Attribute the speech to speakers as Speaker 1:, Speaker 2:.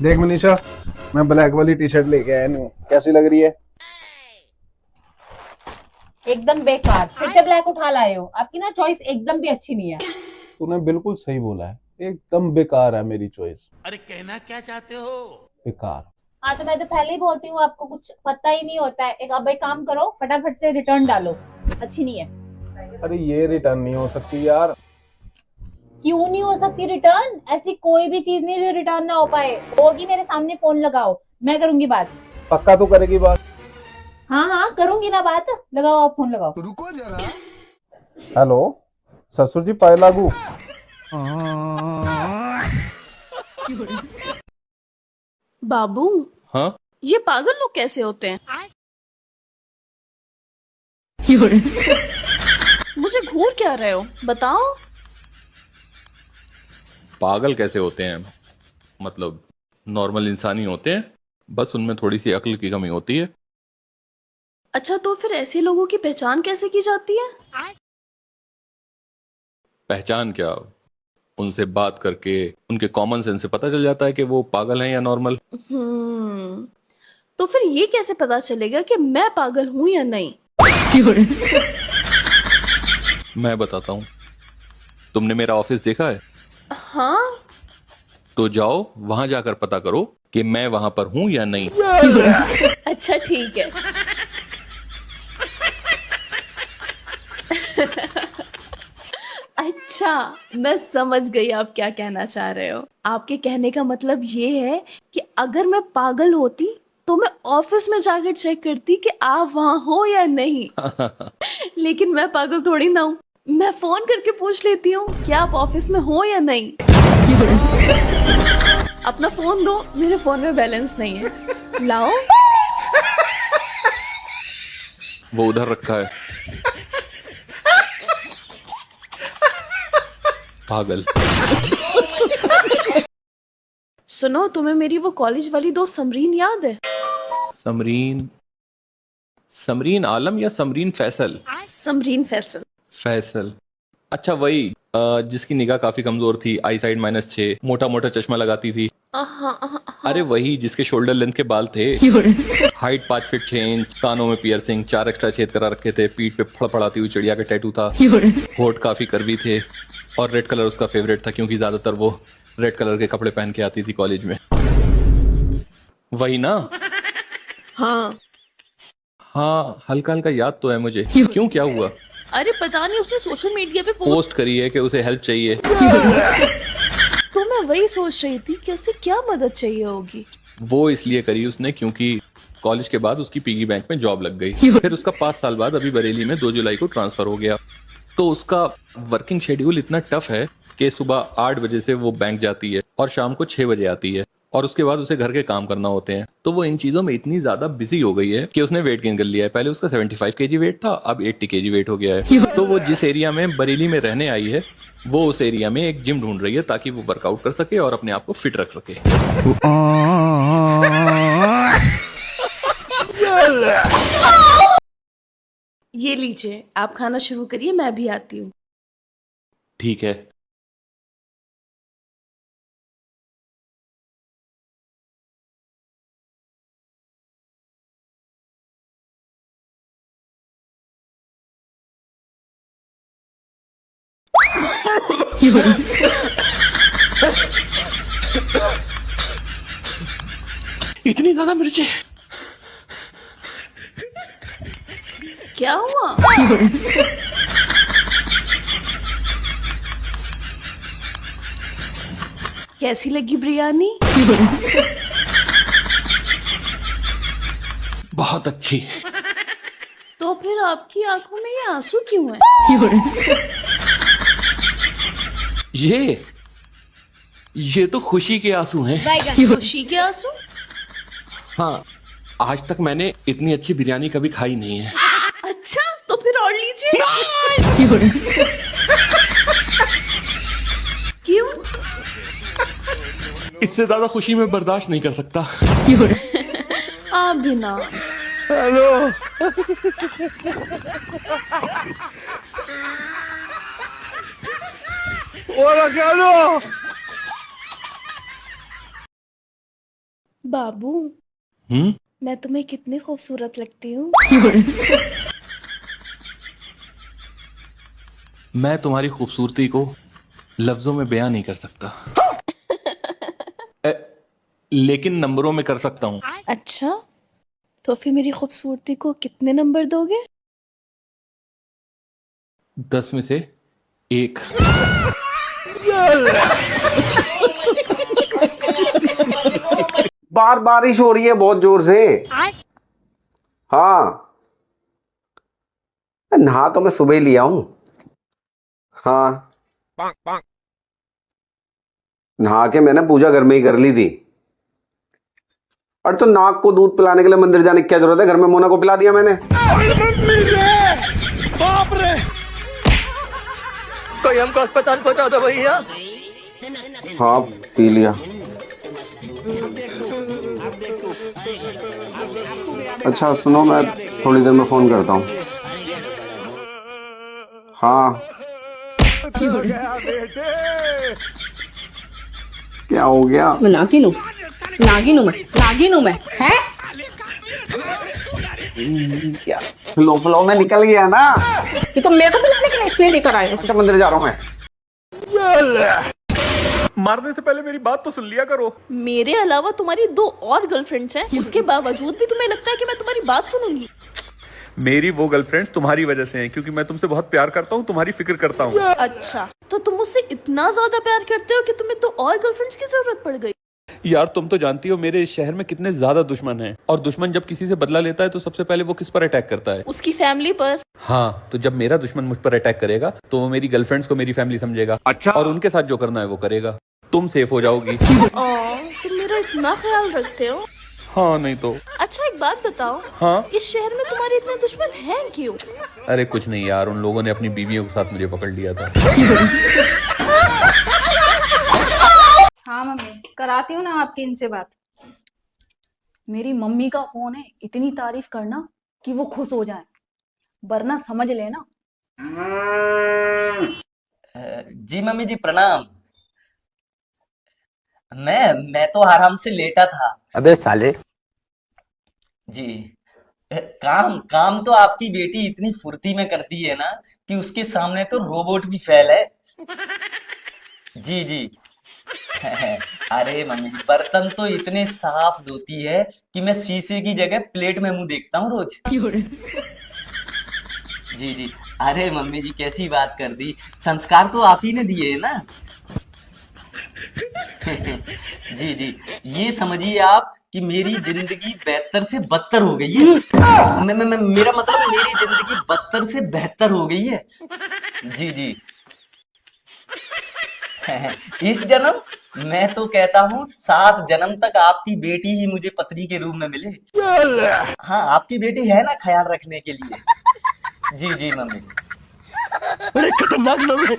Speaker 1: देख मनीषा, मैं ब्लैक वाली टी शर्ट लेके आया हूँ, कैसी लग रही है?
Speaker 2: एकदम बेकार। फिर से ब्लैक उठा लाए हो। आपकी ना चॉइस एकदम भी अच्छी नहीं है।
Speaker 1: तूने बिल्कुल सही बोला है, एकदम बेकार है मेरी चॉइस।
Speaker 3: अरे कहना क्या चाहते हो?
Speaker 1: बेकार।
Speaker 2: हाँ तो मैं तो पहले ही बोलती हूँ, आपको कुछ पता ही नहीं होता है। अब एक काम करो, फटाफट से रिटर्न डालो। अच्छी नहीं है।
Speaker 1: अरे ये रिटर्न नहीं हो सकती यार।
Speaker 2: क्यों नहीं हो सकती रिटर्न? ऐसी कोई भी चीज नहीं जो रिटर्न ना हो पाए। होगी, मेरे सामने फोन लगाओ, मैं करूंगी बात।
Speaker 1: पक्का तो करेगी बात?
Speaker 2: हाँ हाँ करूंगी ना बात। लगाओ, आप फोन लगाओ।
Speaker 4: रुको जरा।
Speaker 1: हेलो ससुर जी, पाए लागू।
Speaker 5: बाबू,
Speaker 3: हाँ,
Speaker 5: ये पागल लोग कैसे होते हैं? मुझे घूर क्या रहे हो, बताओ।
Speaker 3: पागल कैसे होते हैं? मतलब नॉर्मल इंसान ही होते हैं, बस उनमें थोड़ी सी अक्ल की कमी होती है।
Speaker 5: अच्छा, तो फिर ऐसे लोगों की पहचान कैसे की जाती है?
Speaker 3: पहचान क्या, उनसे बात करके उनके कॉमन सेंस से पता चल जाता है कि वो पागल हैं या नॉर्मल।
Speaker 5: हम्म, तो फिर ये कैसे पता चलेगा कि मैं पागल हूं या नहीं?
Speaker 3: मैं बताता हूँ। तुमने मेरा ऑफिस देखा है?
Speaker 5: हाँ।
Speaker 3: तो जाओ वहां जाकर पता करो कि मैं वहां पर हूं या नहीं।
Speaker 5: अच्छा ठीक है। अच्छा, मैं समझ गई आप क्या कहना चाह रहे हो। आपके कहने का मतलब ये है कि अगर मैं पागल होती तो मैं ऑफिस में जाकर चेक करती कि आप वहां हो या नहीं। लेकिन मैं पागल थोड़ी ना हूँ। मैं फोन करके पूछ लेती हूँ कि आप ऑफिस में हो या नहीं। अपना फोन दो, मेरे फोन में बैलेंस नहीं है। लाओ।
Speaker 3: वो उधर रखा है। पागल।
Speaker 5: सुनो, तुम्हें मेरी वो कॉलेज वाली दोस्त समरीन याद है?
Speaker 3: समरीन? समरीन आलम या समरीन फैसल?
Speaker 5: समरीन फैसल।
Speaker 3: फैसल, अच्छा वही जिसकी निगाह काफी कमजोर थी, आई साइड -6, मोटा मोटा चश्मा लगाती थी। अरे वही जिसके शोल्डर लेंथ के बाल थे, हाइट 5 फीट 6 इंच, कानों में पियर्सिंग, 4 एक्स्ट्रा छेद करा रखे थे, पीठ पे फड़फड़ाती हुई चिड़िया का टैटू था, होठ काफी कर्वी थे और रेड कलर उसका फेवरेट था क्योंकि ज्यादातर वो रेड कलर के कपड़े पहन के आती थी कॉलेज में। वही ना?
Speaker 5: हाँ।
Speaker 3: हाँ, हल्का हल्का याद तो है मुझे। क्यों, क्या हुआ?
Speaker 5: अरे पता नहीं, उसने सोशल मीडिया पे
Speaker 3: पोस्ट करी है कि उसे हेल्प चाहिए।
Speaker 5: तो मैं वही सोच रही थी कि उसे क्या मदद चाहिए होगी।
Speaker 3: वो इसलिए करी उसने क्योंकि कॉलेज के बाद उसकी पिगी बैंक में जॉब लग गई। फिर उसका 5 साल बाद अभी बरेली में 2 जुलाई को ट्रांसफर हो गया। तो उसका वर्किंग शेड्यूल इतना टफ है कि सुबह 8 बजे से वो बैंक जाती है और शाम को 6 बजे आती है और उसके बाद उसे घर के काम करना होते हैं। तो वो इन चीजों में इतनी ज्यादा बिजी हो गई है कि उसने वेट गेन कर लिया है। पहले उसका 75 केजी वेट था, अब 80 केजी वेट हो गया है। तो वो जिस एरिया में बरेली में रहने आई है, वो उस एरिया में एक जिम ढूंढ रही है ताकि वो वर्कआउट कर सके और अपने आप को फिट रख सके।
Speaker 5: ये लीजिए, आप खाना शुरू करिए, मैं भी आती हूँ।
Speaker 3: ठीक है। इतनी ज्यादा मिर्ची?
Speaker 5: क्या हुआ? कैसी लगी बिरयानी?
Speaker 3: बहुत अच्छी।
Speaker 5: तो फिर आपकी आंखों में ये आंसू क्यों है?
Speaker 3: ये तो खुशी के आंसू हैं।
Speaker 5: खुशी के आंसू?
Speaker 3: हाँ, आज तक मैंने इतनी अच्छी बिरयानी कभी खाई नहीं है।
Speaker 5: अच्छा, तो फिर और लीजिए। क्यों?
Speaker 3: इससे ज्यादा खुशी मैं बर्दाश्त नहीं कर सकता।
Speaker 5: आप भी ना।
Speaker 1: Hello Hola, Carlos.
Speaker 5: बाबू,
Speaker 3: हम्म।
Speaker 5: मैं तुम्हें कितनी खूबसूरत लगती हूँ।
Speaker 3: मैं तुम्हारी खूबसूरती को लफ्जों में बयां नहीं कर सकता, लेकिन नंबरों में कर सकता हूँ।
Speaker 5: अच्छा, तो फिर मेरी खूबसूरती को कितने नंबर दोगे?
Speaker 3: 10 में से 1।
Speaker 4: बाहर बारिश हो रही है बहुत जोर से। हाँ, नहा तो मैं सुबह ही लिया हूं। हाँ, नहा के मैंने पूजा घर में ही कर ली थी। और तो नाक को दूध पिलाने के लिए मंदिर जाने की क्या जरूरत है, घर में मोना को पिला दिया मैंने।
Speaker 6: बाप रे, कोई हमको अस्पताल पहुंचा दो भैया।
Speaker 4: हाँ, पी लिया। अच्छा सुनो, मैं थोड़ी देर में फोन करता हूँ। हाँ, क्या हो गया?
Speaker 7: मैं नागिन हूँ मैं, है?
Speaker 4: क्या फ्लो में निकल गया ना।
Speaker 7: ये तो मेरे को पिलाने के लिए इसलिए लेकर आए हो।
Speaker 4: अच्छा, मंदिर जा रहा हूँ मैं।
Speaker 3: मारने से पहले मेरी बात तो सुन लिया करो।
Speaker 5: मेरे अलावा तुम्हारी 2 और गर्लफ्रेंड्स हैं, उसके बावजूद भी तुम्हें लगता है कि मैं तुम्हारी बात सुनूंगी?
Speaker 3: मेरी वो गर्लफ्रेंड्स तुम्हारी वजह से हैं, क्योंकि मैं तुमसे बहुत प्यार करता हूँ, तुम्हारी फिक्र करता हूँ।
Speaker 5: अच्छा, तो तुम मुझसे इतना ज्यादा प्यार करते हो कि तुम्हें 2 और गर्लफ्रेंड्स की जरूरत पड़ गई?
Speaker 3: यार तुम तो जानती हो मेरे इस शहर में कितने ज्यादा दुश्मन हैं, और दुश्मन जब किसी से बदला लेता है तो सबसे पहले वो किस पर अटैक करता है?
Speaker 5: उसकी फैमिली पर।
Speaker 3: हाँ, तो जब मेरा दुश्मन मुझ पर अटैक करेगा तो वो मेरी गर्लफ्रेंड्स को मेरी फैमिली समझेगा। अच्छा। और उनके साथ जो करना है वो करेगा। तुम सेफ हो जाओगी।
Speaker 5: तुम मेरा इतना ख्याल रखते हो?
Speaker 3: हाँ, नहीं तो।
Speaker 5: अच्छा, एक बात बताओ।
Speaker 3: हाँ?
Speaker 5: इस शहर में तुम्हारे इतने दुश्मन हैं क्यों?
Speaker 3: अरे कुछ नहीं यार, उन लोगों ने अपनी बीवियों के साथ मुझे पकड़ लिया था।
Speaker 8: हाँ मम्मी, कराती हूँ ना आपकी इनसे बात। मेरी मम्मी का फोन है, इतनी तारीफ करना कि वो खुश हो जाए, वरना समझ लेना।
Speaker 9: जी मम्मी जी प्रणाम। मैं तो आराम से लेटा था।
Speaker 6: अबे साले,
Speaker 9: जी काम तो आपकी बेटी इतनी फुर्ती में करती है ना कि उसके सामने तो रोबोट भी फेल है। जी जी। अरे मम्मी, बर्तन तो इतने साफ धोती है कि मैं शीशे की जगह प्लेट में मुंह देखता हूँ रोज। जी जी। अरे मम्मी जी कैसी बात कर दी, संस्कार तो आप ही ने दिए है ना। जी जी, ये समझिए आप कि मेरी जिंदगी बेहतर से बदतर हो गई है। मेरा मतलब मेरी जिंदगी बदतर से बेहतर हो गई है। जी जी। इस जन्म मैं तो कहता हूँ 7 जन्म तक आपकी बेटी ही मुझे पत्नी के रूप में मिले। हाँ, आपकी बेटी है ना ख्याल रखने के लिए। जी जी मम्मी।
Speaker 6: बड़े खतरनाक लोग हैं।